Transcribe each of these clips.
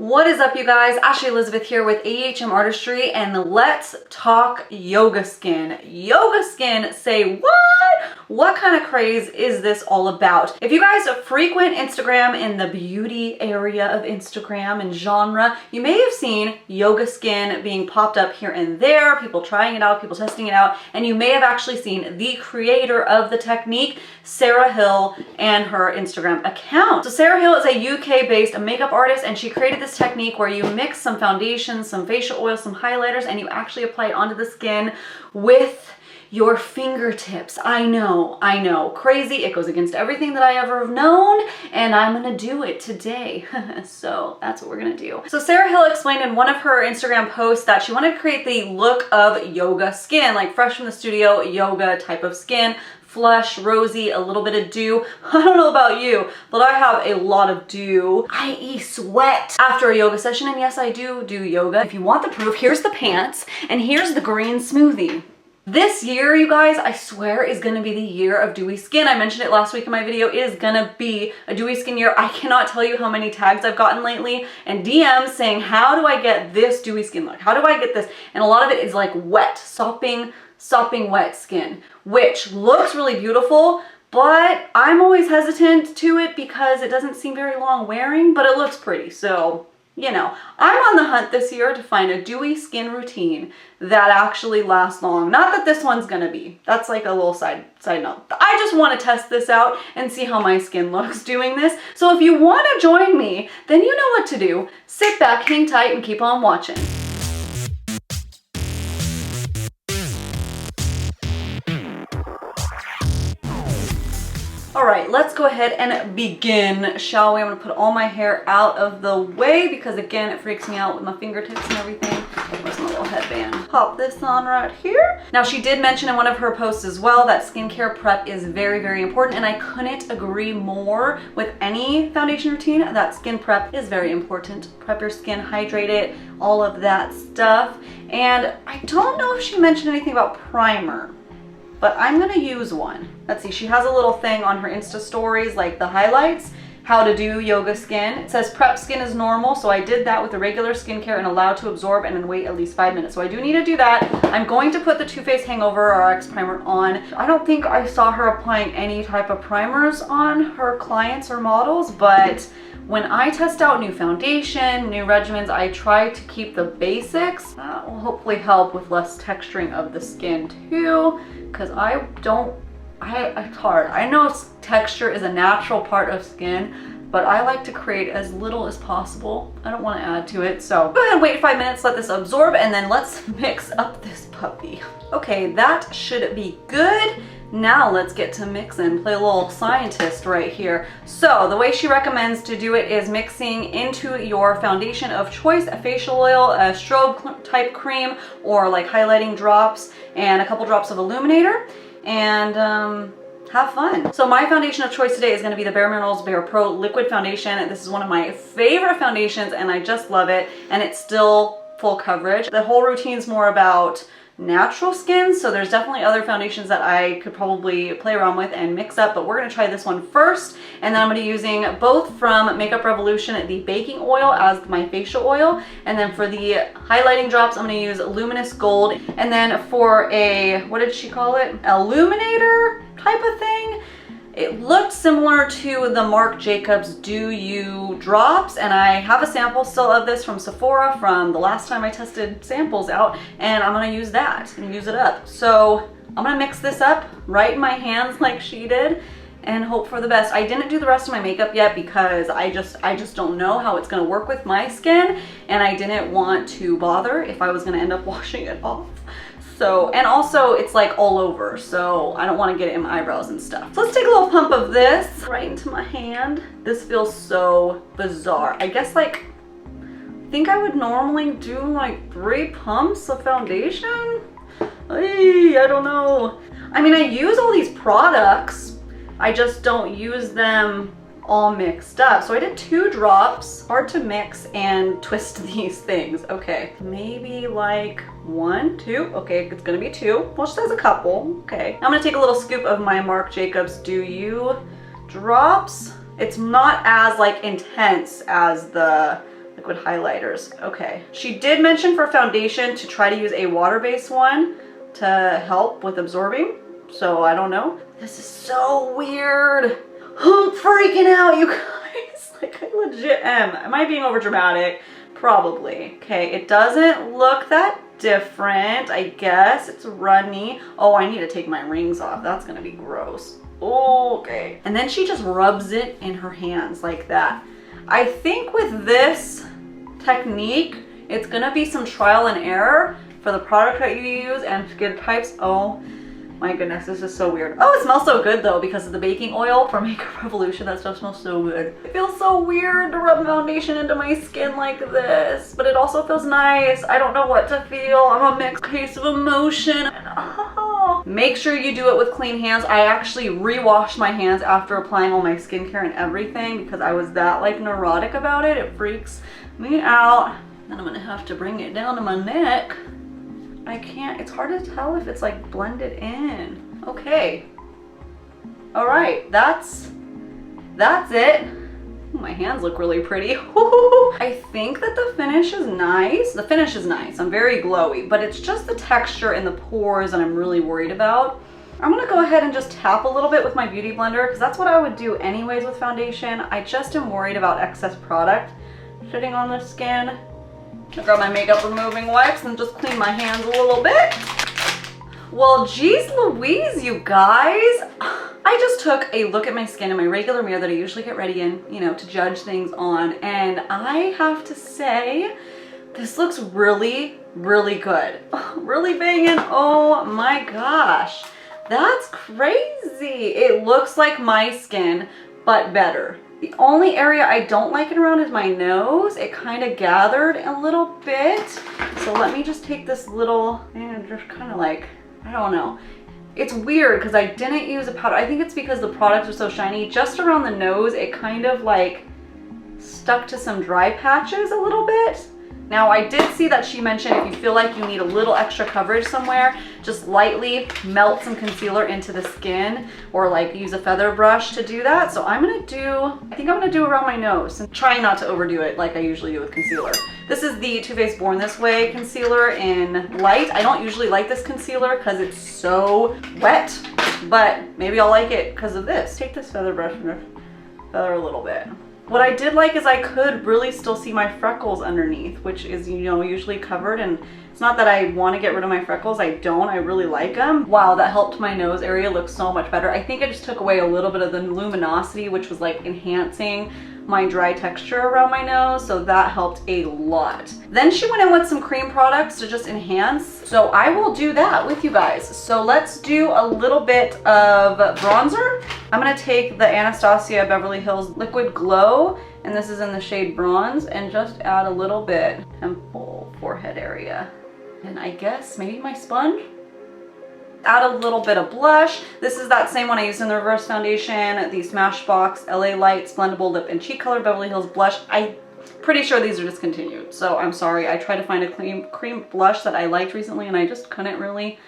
What is up, you guys? Ashley Elizabeth here with AHM Artistry, and let's talk yoga skin. Yoga skin, say what? What kind of craze is this all about? If you guys frequent Instagram in the beauty area of Instagram and genre, you may have seen yoga skin being popped up here and there, people trying it out, people testing it out, and you may have actually seen the creator of the technique, Sara Hill, and her Instagram account. So Sara Hill is a UK-based makeup artist, and she created this technique where you mix some foundation, some facial oil, some highlighters, and you actually apply it onto the skin with your fingertips. I know, crazy. It goes against everything that I ever have known, and I'm gonna do it today. So that's what we're gonna do. So Sara Hill explained in one of her Instagram posts that she wanted to create the look of yoga skin, like fresh from the studio yoga type of skin. Flush, rosy, a little bit of dew. I don't know about you, but I have a lot of dew, i.e. sweat, after a yoga session. And yes, I do yoga. If you want the proof, here's the pants and here's the green smoothie. This year, you guys, I swear is gonna be the year of dewy skin. I mentioned it last week in my video. It is gonna be a dewy skin year. I cannot tell you how many tags I've gotten lately and DMs saying, how do I get this dewy skin look? How do I get this? And a lot of it is like wet, sopping wet skin, which looks really beautiful, but I'm always hesitant to it because it doesn't seem very long wearing, but it looks pretty. So, you know, I'm on the hunt this year to find a dewy skin routine that actually lasts long. Not that this one's gonna be. That's like a little side note. I just want to test this out and see how my skin looks doing this. So if you want to join me, then you know what to do. Sit back, hang tight, and keep on watching. All right, let's go ahead and begin, shall we? I'm gonna put all my hair out of the way because again, it freaks me out with my fingertips and everything. Where's my little headband? Pop this on right here. Now, she did mention in one of her posts as well that skincare prep is very, very important, and I couldn't agree more with any foundation routine that skin prep is very important. Prep your skin, hydrate it, all of that stuff. And I don't know if she mentioned anything about primer, but I'm gonna use one. Let's see, she has a little thing on her Insta stories, like the highlights, how to do yoga skin. It says prep skin is normal, so I did that with the regular skincare and allowed to absorb and then wait at least 5 minutes. So I do need to do that. I'm going to put the Too Faced Hangover RX primer on. I don't think I saw her applying any type of primers on her clients or models, but when I test out new foundation, new regimens, I try to keep the basics. That will hopefully help with less texturing of the skin too, because it's hard. I know texture is a natural part of skin, but I like to create as little as possible. I don't want to add to it. So go ahead and wait 5 minutes, let this absorb, and then let's mix up this puppy. Okay, that should be good. Now let's get to mixing, play a little scientist right here. So the way she recommends to do it is mixing into your foundation of choice, a facial oil, a strobe type cream, or like highlighting drops, and a couple drops of illuminator, and have fun. So my foundation of choice today is going to be the Bare Minerals Bare Pro Liquid Foundation. This is one of my favorite foundations and I just love it, and it's still full coverage. The whole routine's more about natural skin, so there's definitely other foundations that I could probably play around with and mix up, but we're going to try this one first, and then I'm going to be using both from Makeup Revolution the baking oil as my facial oil, and then for the highlighting drops I'm going to use Luminous Gold, and then for a, what did she call it, illuminator type of thing, it looked similar to the Marc Jacobs Do You drops, and I have a sample still of this from Sephora from the last time I tested samples out, and I'm gonna use that and use it up. So I'm gonna mix this up right in my hands like she did and hope for the best. I didn't do the rest of my makeup yet because I just don't know how it's gonna work with my skin, and I didn't want to bother if I was gonna end up washing it off. So, and also it's like all over, so I don't want to get it in my eyebrows and stuff. So let's take a little pump of this right into my hand. This feels so bizarre. I guess like, I think I would normally do like 3 pumps of foundation. I don't know. I mean, I use all these products, I just don't use them all mixed up. So I did 2 drops, hard to mix and twist these things. Okay, maybe like 1, 2, okay, it's gonna be 2. Well, she says a couple, okay. I'm gonna take a little scoop of my Marc Jacobs Do You drops. It's not as like intense as the liquid highlighters. Okay. She did mention for foundation to try to use a water-based one to help with absorbing. So I don't know. This is so weird. I'm freaking out, you guys. Like, I legit am. Am I being over dramatic? Probably. Okay, it doesn't look that different, I guess. It's runny. Oh, I need to take my rings off. That's gonna be gross. Okay. And then she just rubs it in her hands like that. I think with this technique, it's gonna be some trial and error for the product that you use and skin types. Oh my goodness, this is so weird. Oh, it smells so good though because of the baking oil from Makeup Revolution. That stuff smells so good. It feels so weird to rub foundation into my skin like this, but it also feels nice. I don't know what to feel. I'm a mixed case of emotion. Make sure you do it with clean hands. I actually re-washed my hands after applying all my skincare and everything because I was that like neurotic about it. It freaks me out. Then I'm gonna have to bring it down to my neck. I can't, it's hard to tell if it's like blended in. Okay. All right, that's it. Ooh, my hands look really pretty. I think that the finish is nice. The finish is nice. I'm very glowy, but it's just the texture and the pores that I'm really worried about. I'm gonna go ahead and just tap a little bit with my beauty blender because that's what I would do anyways with foundation. I just am worried about excess product sitting on the skin. I grab my makeup removing wipes and just clean my hands a little bit. Well, geez Louise, you guys. I just took a look at my skin in my regular mirror that I usually get ready in, you know, to judge things on. And I have to say, this looks really, really good. Really banging. Oh my gosh. That's crazy. It looks like my skin, but better. The only area I don't like it around is my nose. It kind of gathered a little bit. So let me just take this little, and just kind of like, I don't know. It's weird because I didn't use a powder. I think it's because the products are so shiny. Just around the nose, it kind of like stuck to some dry patches a little bit. Now I did see that she mentioned if you feel like you need a little extra coverage somewhere, just lightly melt some concealer into the skin or like use a feather brush to do that. So I think I'm gonna do around my nose and try not to overdo it like I usually do with concealer. This is the Too Faced Born This Way concealer in light. I don't usually like this concealer because it's so wet, but maybe I'll like it because of this. Take this feather brush and feather a little bit. What I did like is I could really still see my freckles underneath, which is, you know, usually covered. And it's not that I want to get rid of my freckles. I don't. I really like them. Wow, that helped my nose area look so much better. I think I just took away a little bit of the luminosity, which was like enhancing my dry texture around my nose, so that helped a lot. Then she went in with some cream products to just enhance, so I will do that with you guys. So let's do a little bit of bronzer. I'm gonna take the Anastasia Beverly Hills Liquid Glow, and this is in the shade Bronze, and just add a little bit, temple, forehead area. And I guess maybe my sponge? Add a little bit of blush. This is that same one I used in the reverse foundation, the Smashbox LA Lights Blendable Lip and Cheek Color Beverly Hills Blush. I'm pretty sure these are discontinued, so I'm sorry. I tried to find a cream blush that I liked recently and I just couldn't really.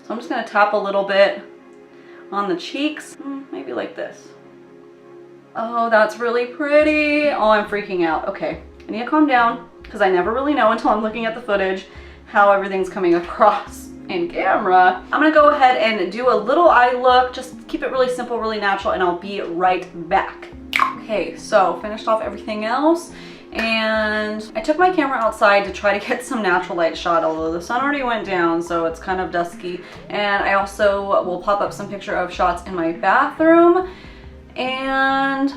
So I'm just gonna tap a little bit on the cheeks, maybe like this. Oh, that's really pretty. Oh, I'm freaking out. Okay, I need to calm down because I never really know until I'm looking at the footage how everything's coming across in camera. I'm gonna go ahead and do a little eye look, just keep it really simple, really natural, and I'll be right back. Okay, so finished off everything else, and I took my camera outside to try to get some natural light shot, although the sun already went down, so it's kind of dusky. And I also will pop up some picture of shots in my bathroom. And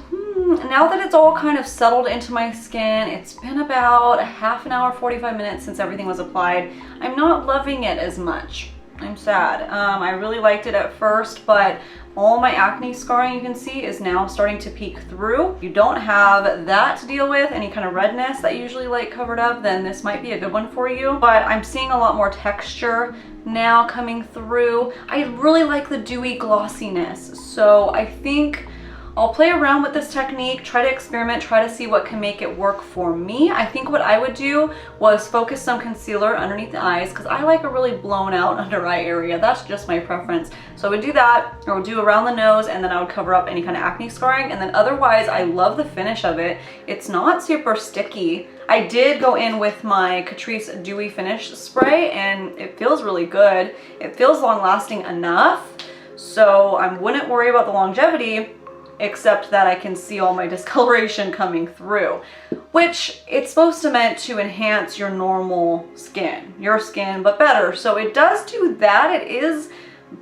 now that it's all kind of settled into my skin, it's been about a half an hour, 45 minutes since everything was applied. I'm not loving it as much. I'm sad. I really liked it at first, but all my acne scarring you can see is now starting to peek through. If you don't have that to deal with, any kind of redness that you usually like covered up, then this might be a good one for you. But I'm seeing a lot more texture now coming through. I really like the dewy glossiness, so I think I'll play around with this technique, try to experiment, try to see what can make it work for me. I think what I would do was focus some concealer underneath the eyes because I like a really blown out under eye area. That's just my preference. So I would do that, or I would do around the nose, and then I would cover up any kind of acne scarring. And then otherwise, I love the finish of it. It's not super sticky. I did go in with my Catrice Dewy Finish spray and it feels really good. It feels long lasting enough, so I wouldn't worry about the longevity, except that I can see all my discoloration coming through, which it's supposed to meant to enhance your normal skin, your skin, but better. So it does do that. It is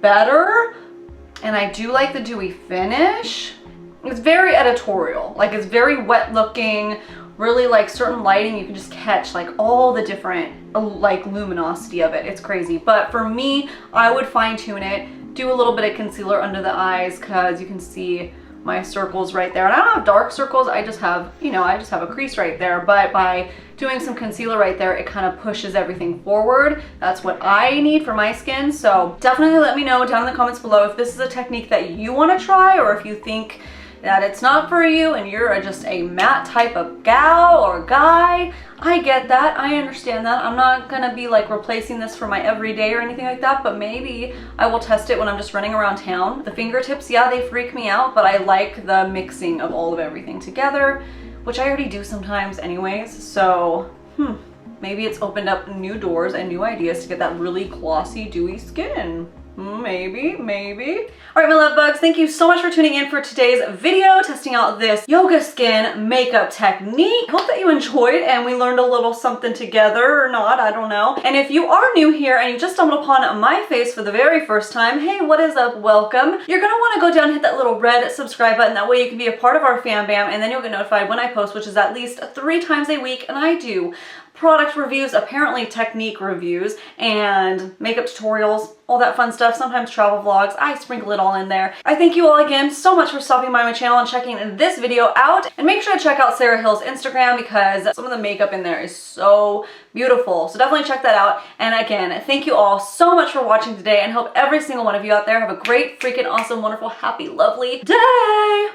better, and I do like the dewy finish. It's very editorial, like it's very wet looking, really like certain lighting you can just catch like all the different like luminosity of it. It's crazy. But for me, I would fine tune it, do a little bit of concealer under the eyes because you can see my circles right there. And I don't have dark circles, I just have, you know, I just have a crease right there. But by doing some concealer right there, it kind of pushes everything forward. That's what I need for my skin. So definitely let me know down in the comments below if this is a technique that you want to try, or if you think that it's not for you and you're just a matte type of gal or guy. I get that, I understand that. I'm not gonna be like replacing this for my everyday or anything like that, but maybe I will test it when I'm just running around town. The fingertips, yeah, they freak me out, but I like the mixing of all of everything together, which I already do sometimes anyways, so maybe it's opened up new doors and new ideas to get that really glossy, dewy skin. Maybe. All right, my love bugs, thank you so much for tuning in for today's video, testing out this yoga skin makeup technique. Hope that you enjoyed and we learned a little something together, or not, I don't know. And if you are new here and you just stumbled upon my face for the very first time, hey, what is up? Welcome. You're gonna wanna go down and hit that little red subscribe button. That way you can be a part of our fam bam, and then you'll get notified when I post, which is at least 3 times a week, and I do product reviews, apparently technique reviews, and makeup tutorials, all that fun stuff, sometimes travel vlogs. I sprinkle it all in there. I thank you all again so much for stopping by my channel and checking this video out, and make sure to check out Sarah Hill's Instagram because some of the makeup in there is so beautiful. So definitely check that out. And again, thank you all so much for watching today, and hope every single one of you out there have a great, freaking awesome, wonderful, happy, lovely day.